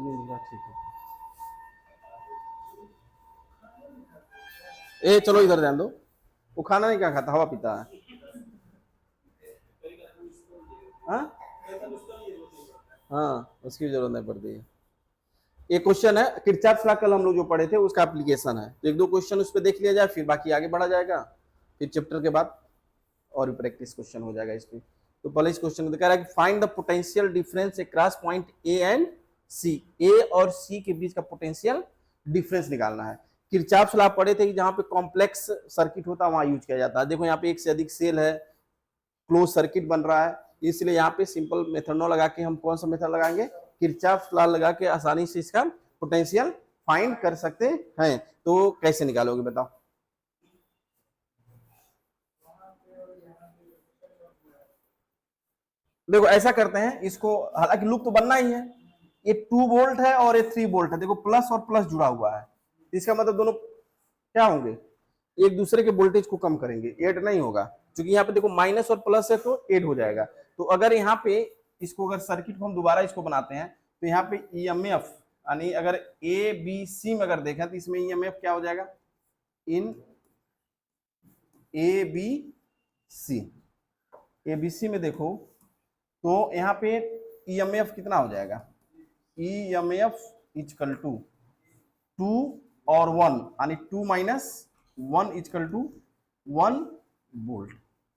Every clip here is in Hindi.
चलिए ठीक है। ए चलो इधर ध्यान दो, वो खाना नहीं क्या खाता, हवा पीता है। हाँ हाँ, उसकी भी जरूरत नहीं पड़ती है। एक क्वेश्चन है किरचॉफ लॉ, कल हम लोग जो पढ़े थे उसका एप्लीकेशन है, तो एक दो क्वेश्चन उस पर देख लिया जाए, फिर बाकी आगे बढ़ा जाएगा, फिर चैप्टर के बाद और भी प्रैक्टिस क्वेश्चन हो जाएगा इस पे। तो पहले इस क्वेश्चन को कह रहा है कि find the potential difference across point A and C, A और सी के बीच का पोटेंशियल डिफरेंस निकालना है। किरचॉफ लॉ पढ़े थे कि जहां पे कॉम्प्लेक्स सर्किट होता है वहां यूज किया जाता है। देखो यहाँ पे एक से अधिक सेल है, क्लोज सर्किट बन रहा है, इसलिए यहाँ पे सिंपल मेथड न लगा के हम कौन सा मेथड लगाएंगे, किरचॉफ लॉ लगा के आसानी से इसका पोटेंशियल फाइंड कर सकते हैं। तो कैसे निकालोगे बताओ। देखो ऐसा करते हैं इसको, हालांकि लूप तो बनना ही है, ये 2 वोल्ट है और ये 3 वोल्ट है, देखो प्लस और प्लस जुड़ा हुआ है, इसका मतलब दोनों क्या होंगे, एक दूसरे के वोल्टेज को कम करेंगे, ऐड नहीं होगा, क्योंकि यहाँ पे देखो माइनस और प्लस है तो ऐड हो जाएगा। तो अगर यहाँ पे इसको, अगर सर्किट को हम दोबारा इसको बनाते हैं तो यहाँ पे ईएमएफ, यानी अगर ए बी सी में अगर देखें तो इसमें ईएमएफ क्या हो जाएगा, इन A B C, A B C में देखो तो यहाँ पे ईएमएफ कितना हो जाएगा, ईएमएफ इक्वल टू 2 और 1, यानी 2 माइनस 1 इक्वल टू 1 वोल्ट।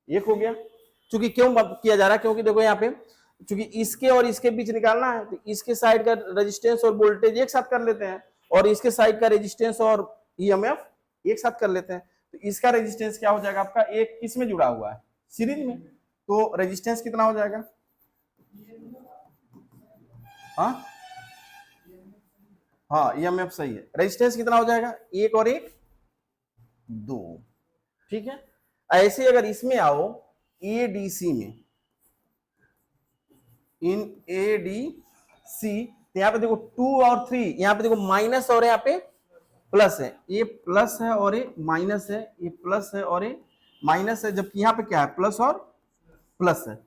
एक हो गया। क्योंकि क्यों किया जा रहा है, क्योंकि देखो यहाँ पे क्योंकि इसके और इसके बीच निकालना है, तो इसके साइड का रेजिस्टेंस और वोल्टेज एक साथ कर लेते हैं, और इसके साइड का रेजिस्टेंस और ईएमएफ एक साथ कर लेते हैं। तो इसका रेजिस्टेंस क्या हो जाएगा आपका, एक किस में जुड़ा हुआ है, सीरीज में, तो रेजिस्टेंस कितना हो जाएगा, हाँ हाँ ईएमएफ सही है, रेजिस्टेंस कितना हो जाएगा, एक और एक 2, ठीक है। ऐसे अगर इसमें आओ एडीसी में, इन एडीसी, तो यहाँ पे देखो 2 और 3, यहाँ पे देखो माइनस और यहाँ पे प्लस है, ये प्लस है और ये माइनस है, ये प्लस है और ये माइनस है, जबकि यहाँ पे क्या है, प्लस और प्लस है,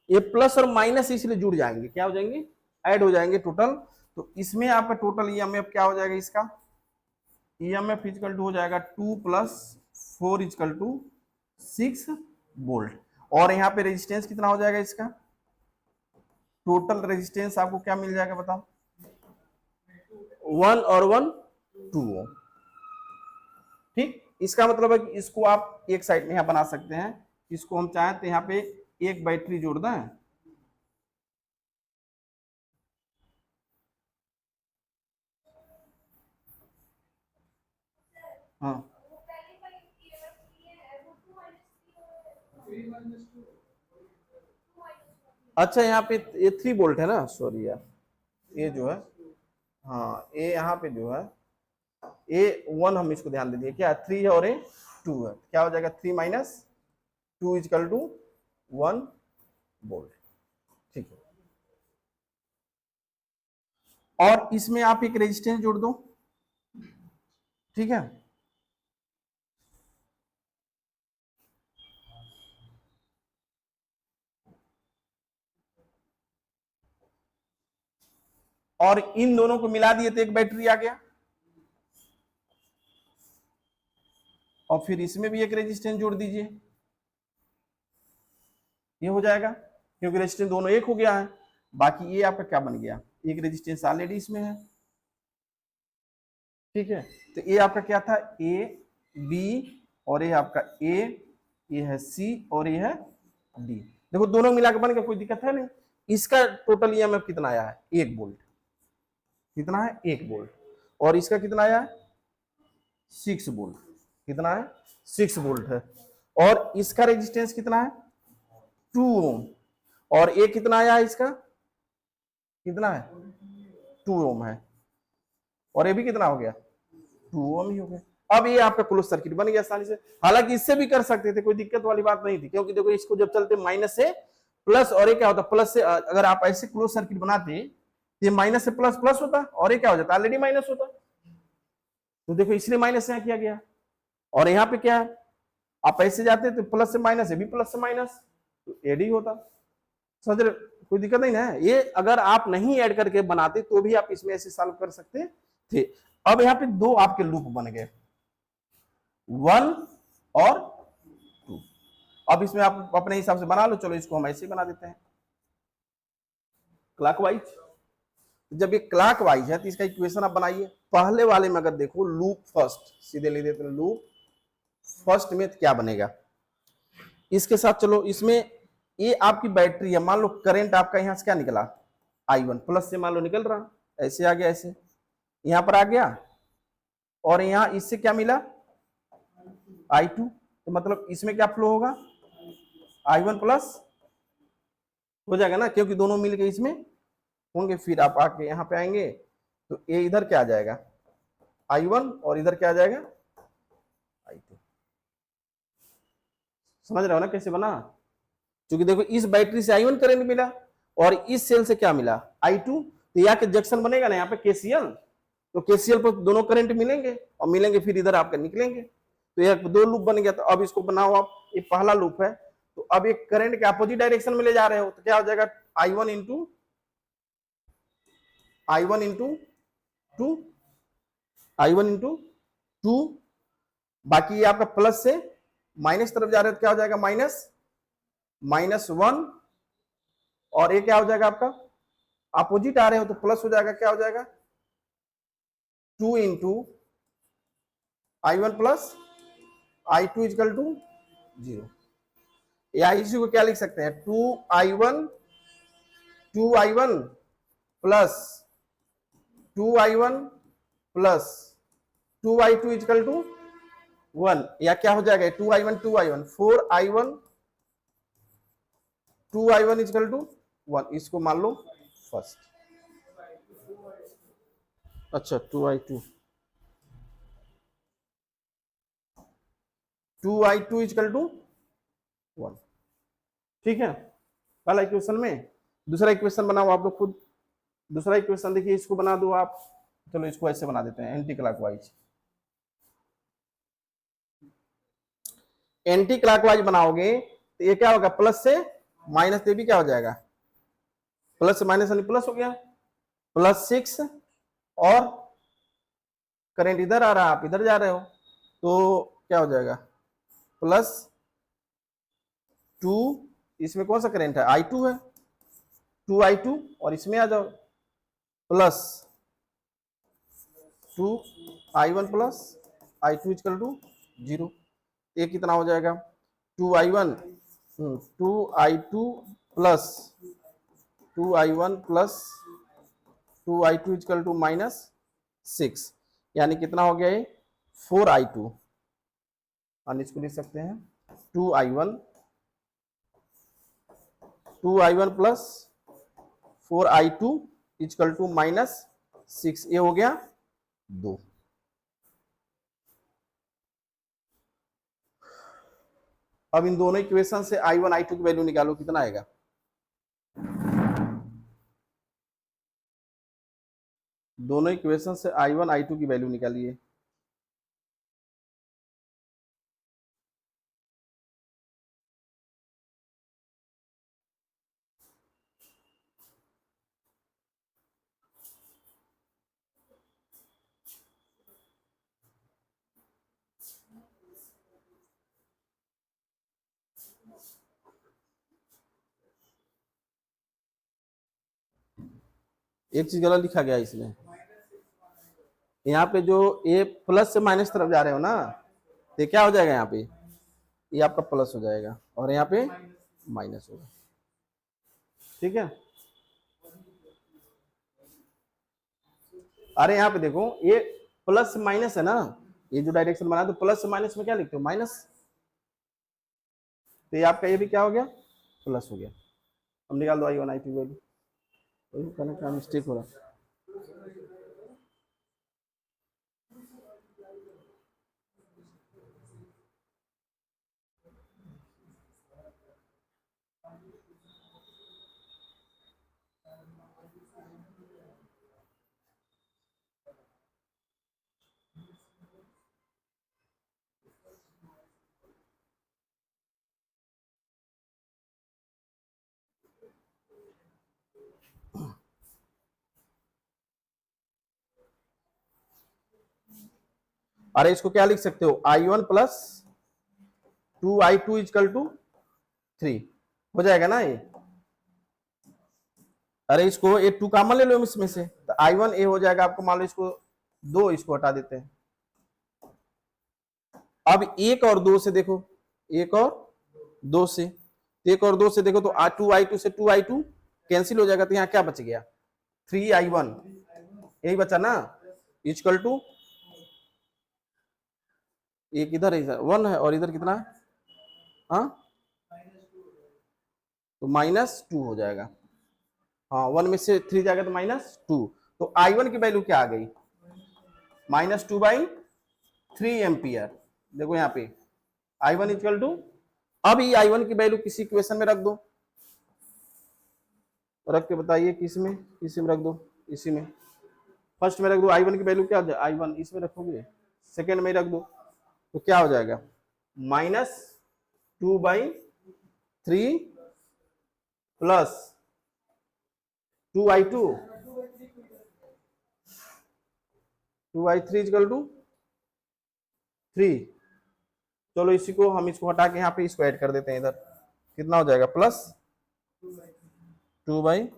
ये प्लस और माइनस इसलिए जुड़ जाएंगे, क्या हो जाएंगे, ऐड हो जाएंगे टोटल। तो इसमें आपका टोटल ईएमएफ क्या हो जाएगा, इसका ईएमएफ इक्वल टू हो जाएगा 2 + 4 इक्वल टू 6 वोल्ट। और यहाँ पे रेजिस्टेंस कितना हो जाएगा, इसका टोटल रेजिस्टेंस आपको क्या मिल जाएगा बताओ, 1 और 1 2 ओम। ठीक, इसका मतलब है कि इसको आप एक साइड में यहाँ बना सकते हैं, इसको हम चाहें तो यहाँ पे एक बैटरी जोड़ दें, हाँ अच्छा यहाँ पे ये 3 वोल्ट है ना, सॉरी यार, ये जो है, हाँ ये यहाँ पे जो है ए 1, हम इसको ध्यान दे दिए, क्या 3 है और ए 2 है, क्या हो जाएगा 3 - 2 इक्वल टू 1 वोल्ट। ठीक है, और इसमें आप एक रेजिस्टेंस जोड़ दो, ठीक है, और इन दोनों को मिला दिए तो एक बैटरी आ गया, और फिर इसमें भी एक रेजिस्टेंस जोड़ दीजिए, ये हो जाएगा, क्योंकि रेजिस्टेंस दोनों एक हो गया है। बाकी ये आपका क्या बन गया, एक रेजिस्टेंस ऑलरेडी इसमें है, ठीक है। तो ये आपका क्या था, ए बी, और ये आपका ए, ये है सी और ये है डी, देखो दोनों मिला के बन गया, कोई दिक्कत है नहीं। इसका टोटल ईएमएफ कितना आया है, 1 वोल्ट, कितना है 1 वोल्ट, और इसका कितना आया है 6 वोल्ट, कितना है 6 वोल्ट है, और इसका रेजिस्टेंस कितना है 2 ओम, और ये कितना आया है, इसका कितना है 2 ओम है, और ये भी कितना हो गया 2 ओम ही हो गया। अब ये आपका क्लोज सर्किट बन गया आसानी से। हालांकि इससे भी कर सकते थे, कोई दिक्कत वाली बात नहीं थी, क्योंकि देखो इसको जब चलते माइनस से प्लस, और ये क्या होता प्लस से, अगर आप ऐसे क्लोज सर्किट बनाते ये माइनस से प्लस प्लस होता, और ये क्या हो जाता ऑलरेडी माइनस होता, तो देखो इसलिए माइनस यहाँ किया गया। और यहाँ पे क्या है, आप ऐसे जाते तो प्लस से माइनस है भी प्लस से माइनस, तो एड ही होता, समझ रहे, कोई दिक्कत नहीं ना है। ये अगर आप नहीं ऐड करके बनाते तो भी आप इसमें ऐसे सॉल्व कर सकते थे। अब यहाँ पे दो आपके लूप बन गए, 1 और 2। अब इसमें आप अपने हिसाब से बना लो। चलो इसको हम ऐसे ही बना देते हैं क्लॉकवाइज। जब ये क्लॉकवाइज है तो इसका इक्वेशन आप बनाइए। पहले वाले में अगर देखो लूप फर्स्ट, सीधे ले देते हैं लूप फर्स्ट में तो क्या बनेगा इसके साथ। चलो इसमें ये आपकी बैटरी है, मान लो करंट आपका यहां से क्या निकला I1 प्लस से मान लो निकल रहा, ऐसे आ गया, ऐसे यहां पर आ गया, और यहां इससे क्या मिला I2, तो मतलब इसमें क्या फ्लो होगा I1 प्लस हो जाएगा ना, क्योंकि दोनों मिलके इसमें होंगे। फिर आप आके यहाँ पे आएंगे तो ये इधर क्या आ जाएगा I1 और इधर क्या आ जाएगा I2। समझ रहे हो ना कैसे बना? क्योंकि देखो इस बैटरी से I1 करंट मिला और इस सेल से क्या मिला I2, तो यहाँ के जंक्शन बनेगा ना यहाँ पे KCL, तो KCL पर दोनों करंट मिलेंगे और मिलेंगे फिर इधर आपके निकलेंगे। तो यह दो लूप बन गया। तो अब इसको बनाओ आप, ये पहला लूप है, तो अब एक करंट के अपोजिट डायरेक्शन में ले जा रहे हो तो क्या हो जाएगा I1 इंटू टू, बाकी ये आपका प्लस से माइनस तरफ जा रहे हो तो क्या हो जाएगा -1, और ये क्या हो जाएगा आपका अपोजिट आ रहे हो तो प्लस हो जाएगा, क्या हो जाएगा 2 into I1 plus I2 equal to 0। या इसी को क्या लिख सकते हैं 2I1 plus 2I1 plus 2I2 equal to 1, या क्या हो जाएगा 2I1 4I1 2I1 equal to 1। इसको मान लो फर्स्ट, अच्छा 2I2 इक्वल टू 1, ठीक है। पहला इक्वेशन में दूसरा इक्वेशन बनाओ आप लोग खुद। दूसरा इक्वेशन देखिए, इसको बना दो आप। चलो इसको ऐसे बना देते हैं एंटी क्लॉकवाइज। एंटी क्लॉकवाइज बनाओगे तो ये क्या होगा प्लस से माइनस, ये भी क्या हो जाएगा प्लस से माइनस यानी प्लस हो गया, +6, और करंट इधर आ रहा है आप इधर जा रहे हो तो क्या हो जाएगा +2, इसमें कौन सा करंट है I2 है, 2I2, और इसमें आ जाओ plus 2I1 plus I2 equal to 0। ये कितना हो जाएगा 2I1 2I2 plus 2I1 plus 2I2 equal to -6, यानी कितना हो गया ये 4I2। और इसको लिख सकते हैं 2I1 plus 4I2 equal to -6, ये हो गया 2। अब इन दोनों इक्वेशन से I1 I2 की वैल्यू निकालो, कितना आएगा दोनों इक्वेशन से I1 I2 की वैल्यू निकालिए। एक चीज गलत लिखा गया इसमें, यहाँ पे जो ये प्लस से माइनस तरफ जा रहे हो ना, तो क्या हो जाएगा यहाँ पे ये आपका प्लस हो जाएगा और यहाँ पे माइनस होगा, ठीक है। अरे यहाँ पे देखो ये प्लस माइनस है ना, ये जो डायरेक्शन बना तो प्लस से माइनस में क्या लिखते हो माइनस, तो ये आपका ये भी क्या हो गया प्लस हो गया। हम निकाल दो I1 I2 वैल्यू, क्या मिस्टेक हो रहा। अरे इसको क्या लिख सकते हो, I1 plus 2I2 equal to 3 हो जाएगा ना ये। अरे इसको ये 2 कॉमन ले लो इसमें से, तो I1 ए हो जाएगा आपको, मान लो इसको 2, इसको हटा देते हैं। अब 1 और 2 से देखो, 1 और 2 से, 1 और 2 से देखो तो 2I2 से 2I2 कैंसिल हो जाएगा, तो यहाँ क्या बच गया 3I1, यही बचा ना, इक्वल टू एक इधर 1 है और इधर कितना है, हाँ तो -2 हो जाएगा। हाँ 1 में से 3 जाएगा तो -2, तो I1 की वैल्यू क्या आ गई, -2/3 एम्पियर। देखो यहाँ पे I1 इक्वल टू, अब ये I1 की वैल्यू किसी इक्वेशन में रख दो, रख के बताइए किस में, किसी में रख दो, इसी में फर्स्ट में रख दो। I1 की वैल्यू क्या हो जाए, I1 इसमें रखोगे, सेकेंड में रख दो, तो क्या हो जाएगा -2/3 प्लस 2I2 इक्वल टू 3। चलो इसी को हम इसको हटा के यहाँ पे इसको ऐड कर देते हैं, इधर कितना हो जाएगा प्लस 2/3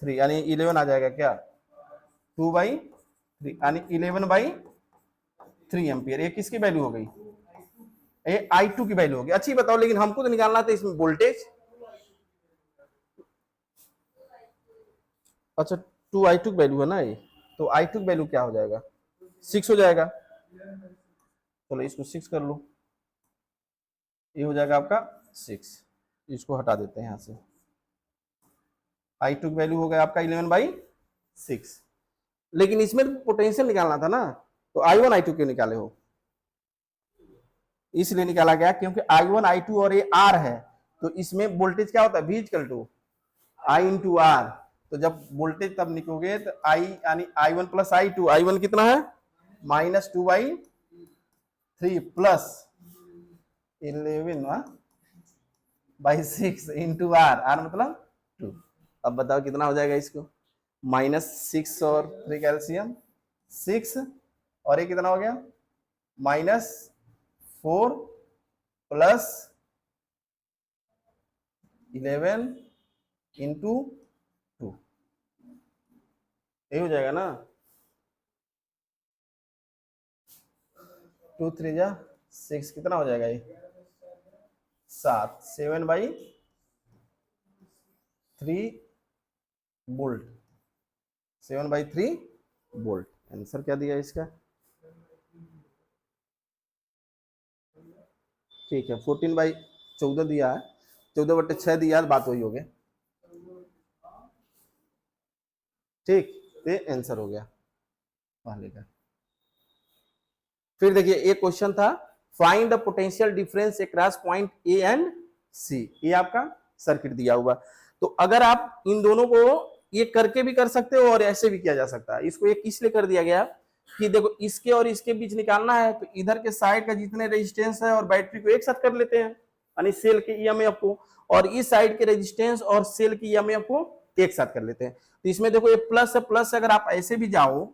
यानी 11 आ जाएगा क्या, 2/3 यानी 11/3 एम्पियर। ये किसकी वैल्यू हो गई, ये I2 की वैल्यू होगी। अच्छी बताओ, लेकिन हमको तो निकालना था इसमें वोल्टेज। अच्छा 2I2 की वैल्यू है ना ये, तो I2 की वैल्यू क्या हो जाएगा 6 हो जाएगा। चलो इसको 6 कर लो, ये हो जाएगा आपका 6, इसको हटा देते हैं यहाँ से। I2 की वैल्यू हो गया आपका 11/6, लेकिन इसमें पोटेंशियल निकालना था ना, तो I1 I2 क्यों निकाले हो, इसलिए निकाला गया क्योंकि I1 I2 और ये R है, तो इसमें वोल्टेज क्या होता है, V equal to I into R। तो जब वोल्टेज तब निकलोगे तो I यानी I1 प्लस I2, I1 कितना है -2/3 प्लस 11/6 इंटू R, R मतलब 2। अब बताओ कितना हो जाएगा इसको, -6 और 3 कैल्शियम 6, और ये कितना हो गया -4 प्लस 11 इंटू 2, ये हो जाएगा ना, 2 3 जा 6, कितना हो जाएगा ये 7, 7/3 वोल्ट, 7/3 वोल्ट। आंसर क्या दिया इसका, ठीक है 14/14 दिया है, 14/6 दिया है, बात वही हो गया, ठीक, ये आंसर हो गया पहले का। फिर देखिए एक क्वेश्चन था, find the potential difference across point A and C. ये आपका सर्किट दिया हुआ, तो अगर आप इन दोनों को ये करके भी कर सकते हो और ऐसे भी किया जा सकता है। इसको एक इसलिए कर दिया गया कि देखो इसके और इसके बीच निकालना है, तो इधर के साइड का जितने रेजिस्टेंस है और बैटरी को एक साथ कर लेते हैं, यानी सेल के ईएमएफ को, और इस साइड के रेजिस्टेंस और सेल की ईएमएफ को एक साथ कर लेते हैं। तो इसमें देखो ये प्लस है, प्लस अगर आप ऐसे भी जाओ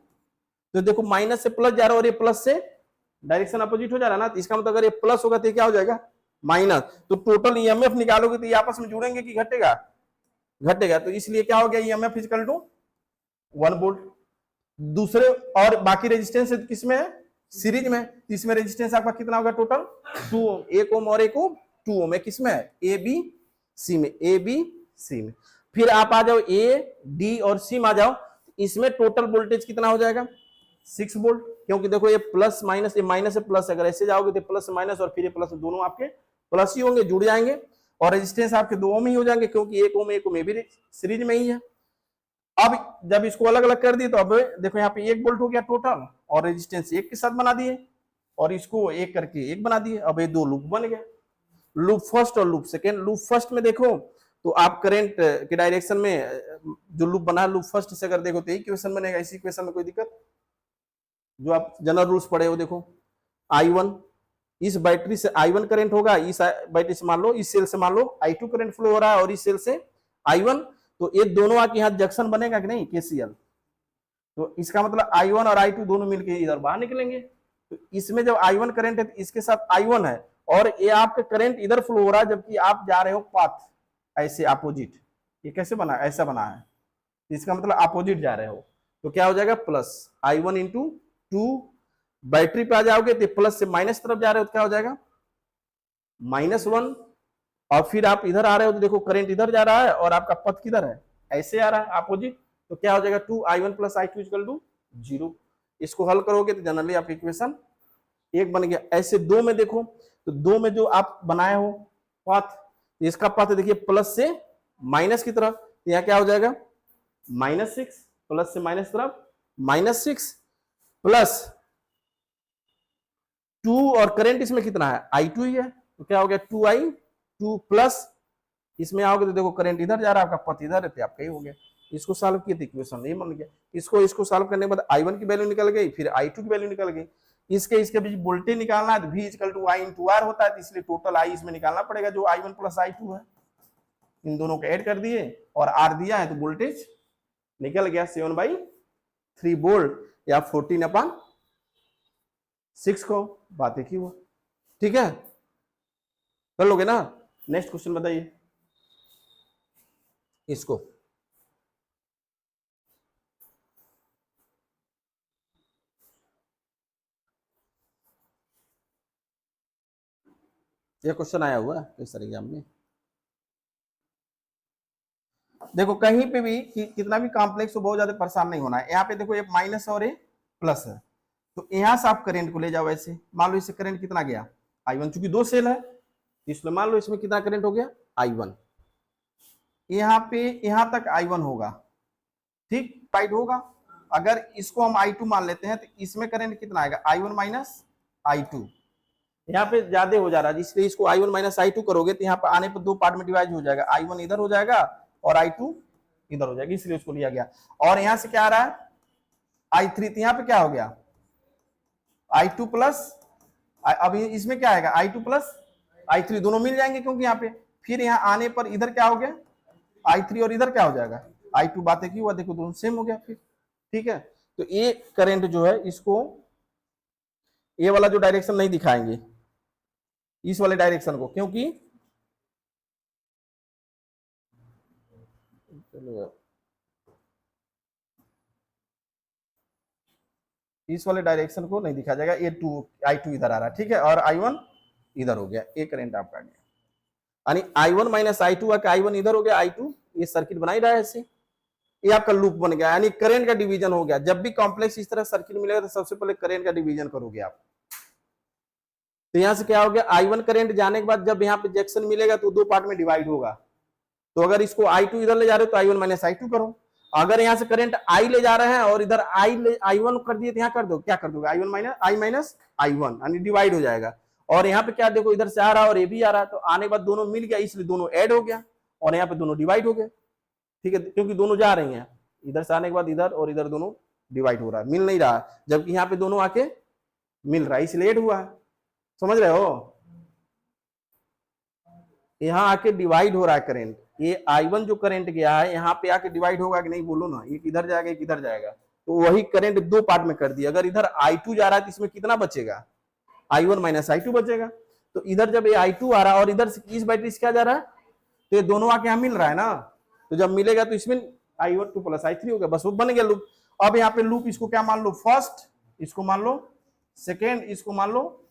तो देखो माइनस से प्लस जा रहा है और ये प्लस से डायरेक्शन अपोजिट हो जा रहा है ना, तो इसका मतलब अगर ये प्लस होगा तो क्या हो जाएगा माइनस, तो टोटल ईएमएफ निकालोगे तो ये आपस में जुड़ेंगे कि घटेगा, घटेगा, तो इसलिए क्या हो गया ईएमएफ इक्वल टू 1 वोल्ट। दूसरे और बाकी रेजिस्टेंस किसमें है, सीरीज में, तो इसमें रेजिस्टेंस आपका कितना होगा टोटल 2 ओम, 1 ओम और 1 ओम 2 ओम है, किसमें है ए बी सी में, ए बी सी में। फिर आप आ जाओ ए डी और सी में आ जाओ, इसमें टोटल वोल्टेज कितना हो जाएगा 6 वोल्ट, क्योंकि देखो ये प्लस माइनस, ये माइनस से प्लस, अगर ऐसे जाओगे तो प्लस माइनस और फिर ये प्लस, दोनों आपके प्लस ही होंगे, जुड़ जाएंगे, और रेजिस्टेंस आपके 2 ओम ही हो जाएंगे, क्योंकि 1 ओम ये भी सीरीज में ही है। अब जब इसको अलग अलग कर दिए तो अब देखो यहाँ पे 1 वोल्ट हो गया टोटल, और रेजिस्टेंस एक के साथ बना दिए, और इसको एक करके एक बना दिए, अब ये 2 लूप बन गए, लूप फर्स्ट और लूप सेकेंड। लूप फर्स्ट में देखो तो आप करंट के डायरेक्शन में जो लूप बना है लूप फर्स्ट से अगर देखो तो एक इक्वेशन बनेगा, इसी इक्वेशन में कोई दिक्कत, जो आप जनरल रूल्स पढ़े हो देखो, I1 इस बैटरी से I1 करंट होगा, इस बैटरी से मान लो, इस सेल से मान लो I2 करंट फ्लो हो रहा है, और इस सेल से I1, तो ये दोनों आके यहाँ जंक्शन बनेगा कि नहीं KCL, तो इसका मतलब I1 और I2 दोनों मिलके इधर बाहर निकलेंगे, तो इसमें जब I1 करंट है तो इसके साथ I1 है, और ये आपका करंट इधर फ्लो हो रहा है जबकि आप जा रहे हो पाथ ऐसे अपोजिट। ये कैसे बना, ऐसा बना है, इसका मतलब अपोजिट जा रहे हो, तो क्या हो जाएगा प्लस I1 इंटू 2, बैटरी पे आ जाओगे तो प्लस से माइनस तरफ जा रहे हो तो क्या हो जाएगा -1, और फिर आप इधर आ रहे हो तो देखो करंट इधर जा रहा है और आपका पथ किधर है, ऐसे आ रहा है अपोजिट, तो क्या हो जाएगा 2I1 plus I2 equal to 0। इसको हल करोगे तो जनरली आपकी इक्वेशन एक बन गया। ऐसे दो में देखो, तो दो में जो आप बनाए हो पथ, इसका पथ देखिए प्लस से माइनस की तरफ, तो यहाँ क्या हो जाएगा -6, प्लस से माइनस तरफ -6 प्लस 2, और करंट इसमें कितना है I2 ही है, तो क्या हो गया 2I2 प्लस, इसमें आओगे तो देखो करंट इधर जा रहा है, आपका पथ इधर है, तो आपका ही हो गया। इसको सॉल्व किए तो इक्वेशन ये बन गया। इसको सॉल्व करने के बाद I1 की वैल्यू निकल गई, फिर I2 की वैल्यू निकल गई, इसके बीच वोल्टेज निकालना है तो V equal to I into R होता है, तो इसलिए टोटल I इसमें निकालना पड़ेगा जो I1 प्लस I2 है, इन दोनों को ऐड कर दिए और R दिया है तो वोल्टेज निकल गया 7/3 वोल्ट या 14/6 को, बात एक ही हुआ। ठीक है, कर लोगे ना। नेक्स्ट क्वेश्चन बताइए इसको। ये क्वेश्चन आया हुआ है इस एग्जाम में, देखो कहीं पे भी कितना भी कॉम्प्लेक्स हो बहुत ज्यादा परेशान नहीं होना है। यहाँ पे देखो ये माइनस और ये प्लस है, तो यहाँ से आप करंट को ले जाओ ऐसे, मान लो इससे करंट कितना गया I1, चूंकि दो सेल है इसलिए मान लो इसमें कितना करंट हो गया I1, यहाँ पे यहाँ तक I1 होगा, ठीक टाइट होगा। अगर इसको हम I2 मान लेते हैं तो इसमें करंट कितना आएगा I1 माइनस I2, यहाँ पे ज्यादा हो जा रहा है इसलिए इसको I1 माइनस I2 करोगे तो यहाँ पे आने पर दो पार्ट में डिवाइड हो जाएगा, I1 इधर हो जाएगा और I2 इधर हो जाएगा, इसलिए उसको लिया गया। और यहाँ से क्या आ रहा है I3, तो यहाँ पे क्या हो गया I2 प्लस, अब इसमें क्या आएगा I2 प्लस I3 दोनों मिल जाएंगे क्योंकि यहाँ पे, फिर यहाँ आने पर इधर क्या हो गया I3 और इधर क्या हो जाएगा I2, बातें की हुआ देखो दोनों सेम हो गया फिर। ठीक है, तो ये करंट जो है इसको ये वाला जो डायरेक्शन नहीं दिखाएंगे इस वाले डायरेक्शन को, क्योंकि इस वाले डायरेक्शन को नहीं दिखा जाएगा, ये I2 इधर आ रहा है, ठीक है, और I1 इधर हो गया, ये करंट आपका गया, यानी I1 माइनस I2 आके I1 इधर हो गया, I2 ये सर्किट बना ही रहा है ऐसे, ये आपका लूप बन गया, यानी करंट का डिवीजन हो गया। जब भी कॉम्प्लेक्स इस तरह सर्किट मिलेगा तो सबसे पहले करंट का डिवीजन करोगे आप। तो यहां से क्या हो गया I1 करंट जाने के बाद जब यहाँ पे जंक्शन मिलेगा तो दो पार्ट में डिवाइड होगा, तो अगर इसको I2 इधर ले जा रहे हो तो I1 माइनस I2 करो, अगर यहाँ से करंट I ले जा रहे हैं और इधर I1 कर दिए तो यहाँ कर दो, क्या कर दोगे I1 माइनस I1 यानी डिवाइड हो जाएगा। और यहाँ पे क्या देखो इधर से आ रहा है और ये भी आ रहा है, तो आने के बाद दोनों मिल गया इसलिए दोनों ऐड हो गया और यहाँ पे दोनों डिवाइड हो गए। ठीक है, क्योंकि दोनों जा रही हैं, इधर से आने के बाद इधर और इधर दोनों डिवाइड हो रहा है, मिल नहीं रहा, जबकि यहाँ पे दोनों आके मिल रहा है इसलिए ऐड हुआ है। समझ रहे हो, यहाँ आके डिवाइड हो रहा है करंट, ये I1 जो करंट गया है यहाँ पे आके डिवाइड होगा कि नहीं बोलो ना, एक इधर जाएगा एक इधर जाएगा, तो वही करंट दो पार्ट में कर दिया। अगर इधर I2 जा रहा है तो इसमें कितना बचेगा I1 माइनस I2 बचेगा, तो इधर जब ये I2 आ रहा है और इधर से इस बैटरी से क्या जा रहा है तो ये दोनों आके यहाँ मिल रहा है ना, तो जब मिलेगा तो इसमें I1 2 प्लस I3 हो गया, बस वो बन गया लूप। अब यहाँ पे लूप इसको क्या मान लो फर्स्ट, इसको मान लो सेकेंड, इसको मान लो,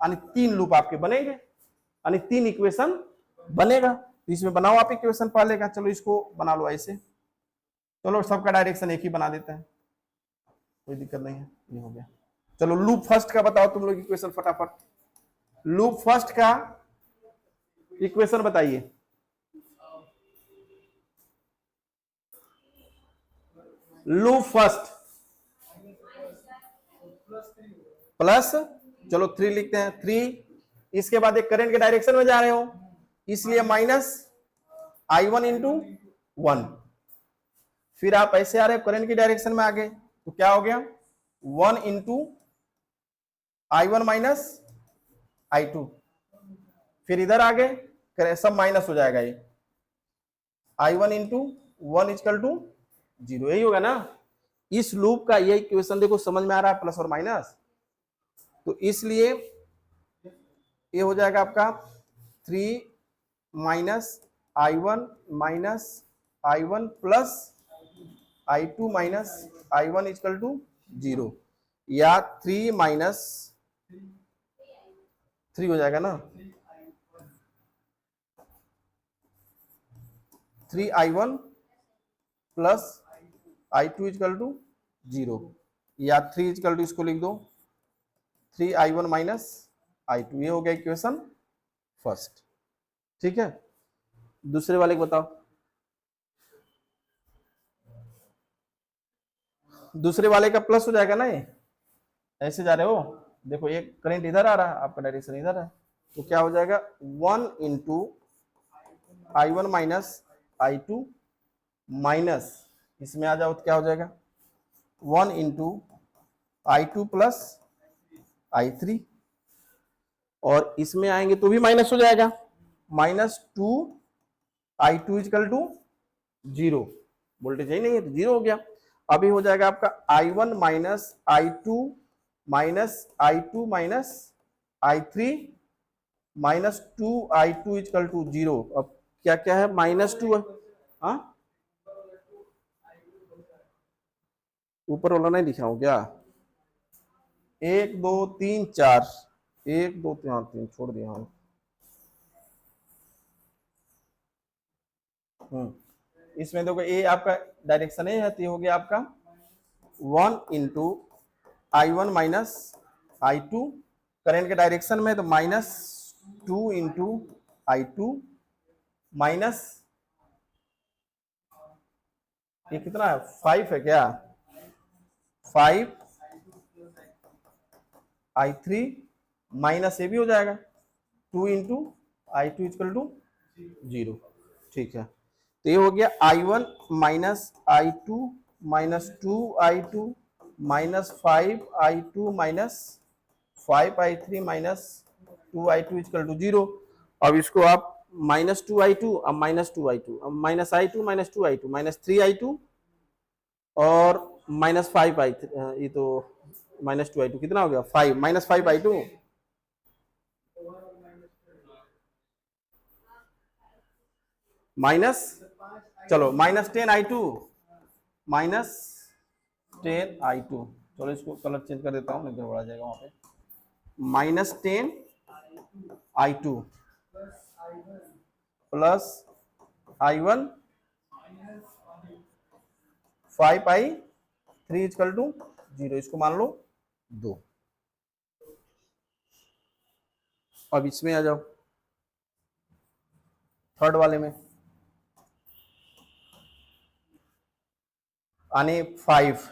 यानी 3 लूप आपके बनेंगे, यानी 3 इक्वेशन बनेगा। तो इसमें बनाओ आप इक्वेशन पहले का, चलो इसको बना लो ऐसे, चलो सबका डायरेक्शन एक ही बना देते हैं, कोई दिक्कत नहीं है, ये हो गया। चलो लूप फर्स्ट का बताओ तुम लोग इक्वेशन फटाफट, लूप फर्स्ट का इक्वेशन बताइए। लूप फर्स्ट प्लस, चलो 3 लिखते हैं 3, इसके बाद एक करंट के डायरेक्शन में जा रहे हो इसलिए माइनस I1 इंटू 1, फिर आप ऐसे आ रहे हो करंट की डायरेक्शन में आगे तो क्या हो गया 1 इंटू I1 माइनस I2, फिर इधर आगे सब माइनस हो जाएगा, ये I1 इंटू 1 इक्वल टू 0, यही होगा ना। इस लूप का ये इक्वेशन देखो समझ में आ रहा है, प्लस और माइनस, तो इसलिए ये हो जाएगा आपका 3 minus I1 plus I2 minus I1 equal to 0, या 3 माइनस 3 हो जाएगा ना, 3I1 plus I2 equal to 0, या 3 इक्वल टू इसको लिख दो 3I1 माइनस I2। ये हो गया इक्वेशन फर्स्ट। ठीक है, दूसरे वाले को बताओ। दूसरे वाले का प्लस हो जाएगा ना, ये ऐसे जा रहे हो, देखो ये करंट इधर आ रहा है, आपका डायरेक्शन इधर है, तो क्या हो जाएगा 1 into I1 minus I2 minus, इसमें आ जाओ तो क्या हो जाएगा 1 इंटू I2 प्लस I3, और इसमें आएंगे तो भी माइनस हो जाएगा, -2 I2 इक्वल टू 0, वोल्टेज ही नहीं है तो 0 हो गया। अभी हो जाएगा आपका I1 minus I2 minus I2 minus I3 -2 I2 equal to 0। अब क्या क्या है, -2 है, हाँ ऊपर वाला नहीं लिखा हूं क्या, 1 2 3 4, 1 2 3, हाँ 3 छोड़ दिया हूँ। इसमें देखो ये आपका डायरेक्शन है तो ये हो गया आपका 1 into I1 minus I2, current के डायरेक्शन में तो -2 इंटू I2 माइनस, ये कितना है 5 है क्या, 5 I3 माइनस ये भी हो जाएगा 2 इंटू I2 इक्वल टू 0। ठीक है, तो ये हो गया I1 minus I2 minus 2 I2 minus 5 I2 minus 5 I3 minus 2 I2 equal to 0। अब इसको आप -2 I2, अब -2 I2, अब -I2 minus 2 I2 minus 3 I2 और -5 I3, ये तो -2 I2 कितना हो गया 5 -5 I2, माइनस, चलो -10 I2 -10 I2, चलो इसको कलर चेंज कर देता हूँ नहीं गड़बड़ा जाएगा वहां पे, -10 I2 plus I1 5 I3 equal to 0, इसको मान लो 2। अब इसमें आ जाओ थर्ड वाले में, आने 5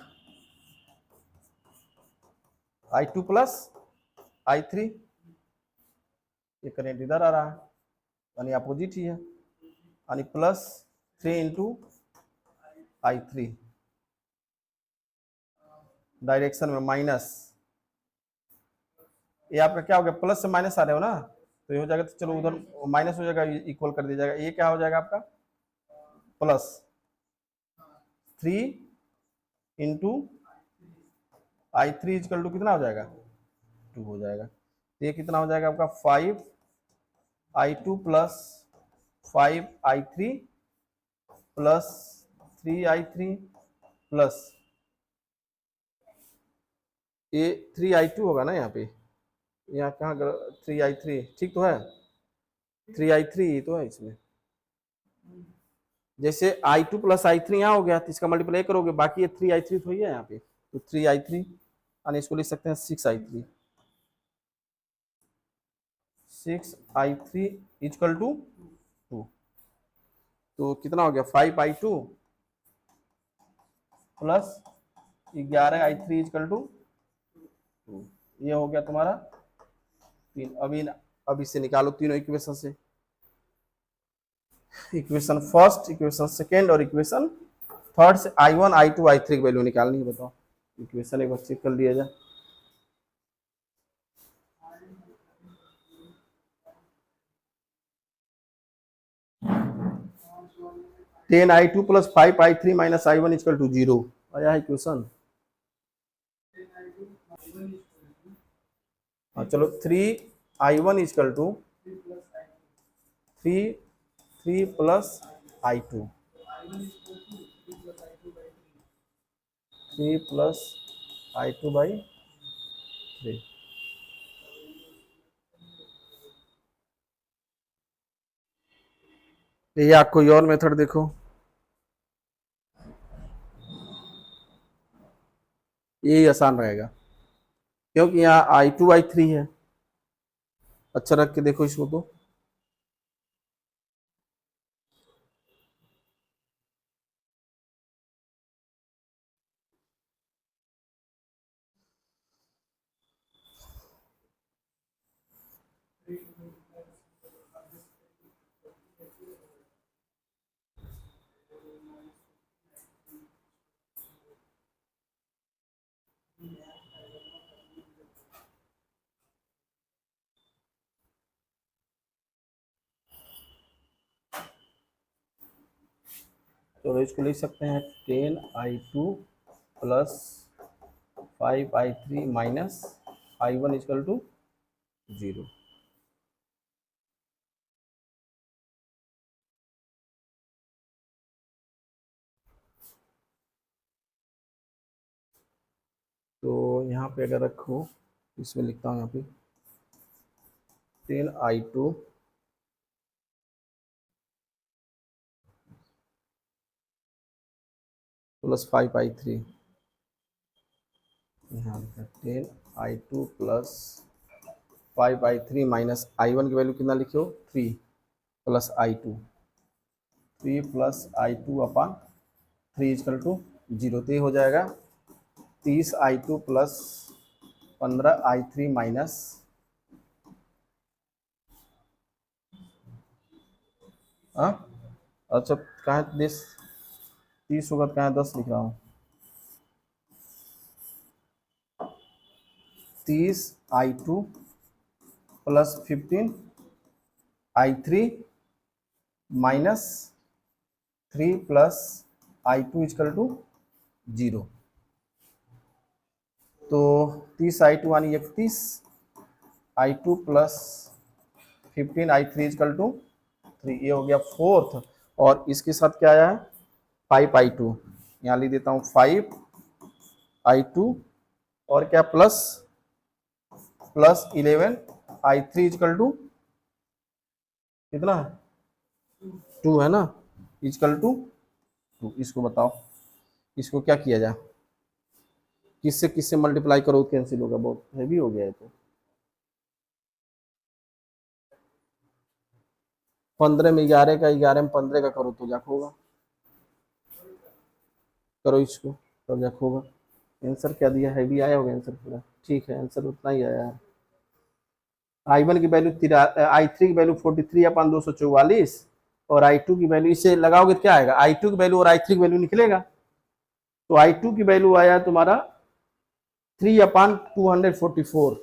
I2 प्लस I3, ये करंट इधर आ रहा है यानी अपोजिट ही है, यानी प्लस 3 इंटू I3, डायरेक्शन में माइनस, ये आपका क्या हो गया प्लस से माइनस आ रहे हो ना, तो ये हो जाएगा, तो चलो उधर माइनस हो जाएगा, इक्वल कर दिया जाएगा, ये क्या हो जाएगा आपका plus 3 into I3 equal to कितना हो जाएगा 2 हो जाएगा, तो ये कितना हो जाएगा आपका 5 I2 plus 5 I3 plus 3 I3 plus ये 3 I2 होगा ना, यहाँ पे यहाँ कहाँ 3 I3 ठीक तो है, 3 I3 तो है इसमें, जैसे I2 प्लस I3 यहाँ हो गया तो इसका मल्टीप्लाई करोगे, बाकी ये 3 I3 तो ही है यहाँ पे, तो 3 I3 यानी इसको लिख सकते हैं 6 I3, 6 I3 इक्वल टू 2, तो कितना हो गया 5 I2 plus 11 I3 equal to 2, ये हो गया तुम्हारा 3। अब इससे निकालो तीनों इक्वेशन से, इक्वेशन फर्स्ट, इक्वेशन सेकेंड और इक्वेशन थर्ड से I1 I2 I3 की वैल्यू निकालनी है, बताओ इक्वेशन एक बार चेक कर लिया जाए। Ten I2 plus 5 I3 minus I1 equal to 0 आया है इक्वेशन। हाँ चलो 3i1 is equal to 3 plus i2, 3 plus i2/3। या कोई और मेथड देखो, यही आसान रहेगा क्योंकि यहाँ i2/3 है। अच्छा रख के देखो इसको तो इसको लिख सकते हैं 10i2 plus 5i3 minus i1 is equal to 0। तो यहाँ पे अगर रखो, इसमें लिखता हूँ यहाँ पे 10i2 प्लस 5i3, यहाँ 10i2 plus 5i3 minus i1 की वैल्यू कितना लिखो 3 plus i2, 3 plus i2 upon 3 equal to 0। तो ये हो जाएगा 30i2 प्लस 15i3 माइनस अच्छा कहाँ 30 होगा तो कहाँ 10 लिख रहा हूँ, 30i2 plus 15i3 minus 3 plus i2 equal to 0। तो 30i2 यानी 31, i2 plus 15i3 is equal to 3, ये हो गया फोर्थ। और इसके साथ क्या आया है 5i2, यहाँ लिख देता हूँ 5i2 और क्या प्लस 11i3 इजकल टू कितना है 2 है ना, इजकल टू 2। इसको बताओ इसको क्या किया जाए, किससे किससे मल्टीप्लाई करो कैंसिल होगा, बहुत हैवी हो गया है। तो 15 में 11 का, 11 में 15 का करो तो जाक होगा, करो इसको तो जाक होगा। आंसर क्या दिया, हैवी आया होगा आंसर पूरा, ठीक है आंसर उतना ही आया है। i1 की वैल्यू i3 की वैल्यू 43/244 और i2 की वैल्यू, इसे लगाओगे क्या आएगा, i2 की वैल्यू और i3 की वैल्यू निकलेगा। तो i2 की वैल्यू आया तुम्हारा 3/244।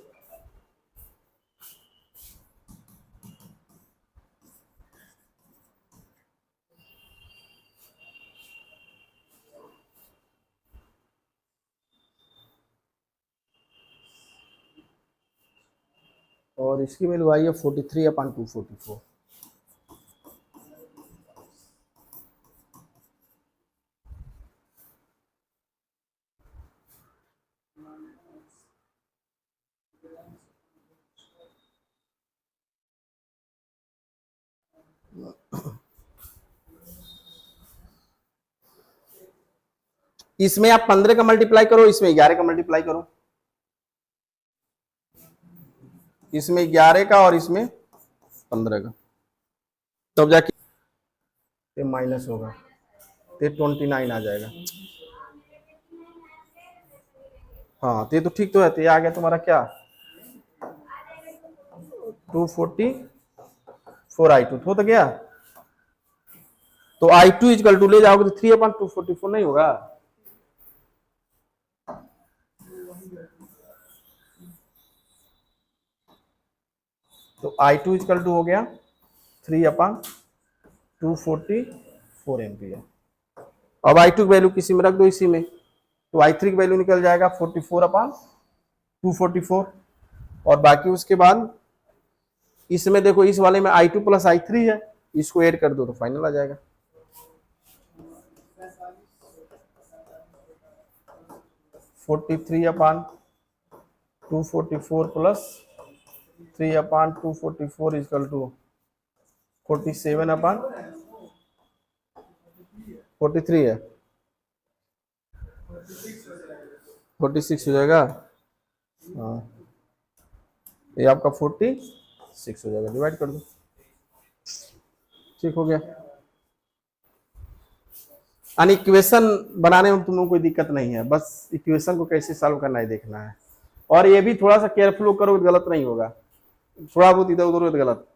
और इसकी वैल्यू आई है 43/244। इसमें आप 15 का मल्टीप्लाई करो, इसमें 11 का मल्टीप्लाई करो, इसमें 11 का और इसमें 15 का, तब जाके माइनस होगा तो 29 आ जाएगा। हाँ तो ये तो ठीक तो है, तो ये आ गया तुम्हारा क्या 244i2 तो गया। तो i2 इजकल टू ले जाओगे तो 3/244 नहीं होगा। तो i2 इजकल टू हो गया 3/244 एम्पियर। अब i2 की वैल्यू किसी में रख दो इसी में, तो i3 की वैल्यू निकल जाएगा 44/244। और बाकी उसके बाद इसमें देखो, इस वाले में i2 प्लस i3 है, इसको ऐड कर दो तो फाइनल आ जाएगा। Forty three upon 244 plus 3 upon 244 equal to 47 upon 43 है, 46 हो जाएगा। हाँ, ये आपका 46 हो जाएगा, डिवाइड कर दो, ठीक हो गया। यानी इक्वेशन बनाने में तुम लोगों को कोई दिक्कत नहीं है, बस इक्वेशन को कैसे सॉल्व करना है देखना है। और ये भी थोड़ा सा केयरफुल करो, गलत नहीं होगा, थोड़ा बहुत इधर उधर गलत।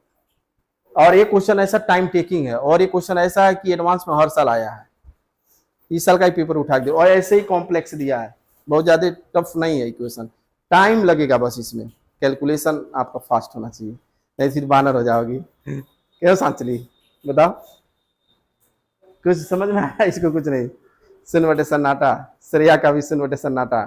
और ये क्वेश्चन ऐसा टाइम टेकिंग है, और ये क्वेश्चन ऐसा है कि एडवांस में हर साल आया है, इस साल का ही पेपर उठा दो, और ऐसे ही कॉम्प्लेक्स दिया है, बहुत ज्यादा टफ नहीं है इक्वेशन, टाइम लगेगा बस, इसमें कैलकुलेशन आपका फास्ट होना चाहिए, नहीं फिर बानर हो जाओगी। क्या सांचली बताओ, कुछ समझ में आया? इसको कुछ नहीं, सुन बटे सन्नाटा, श्रेया का भी सुन बटे सन्नाटा।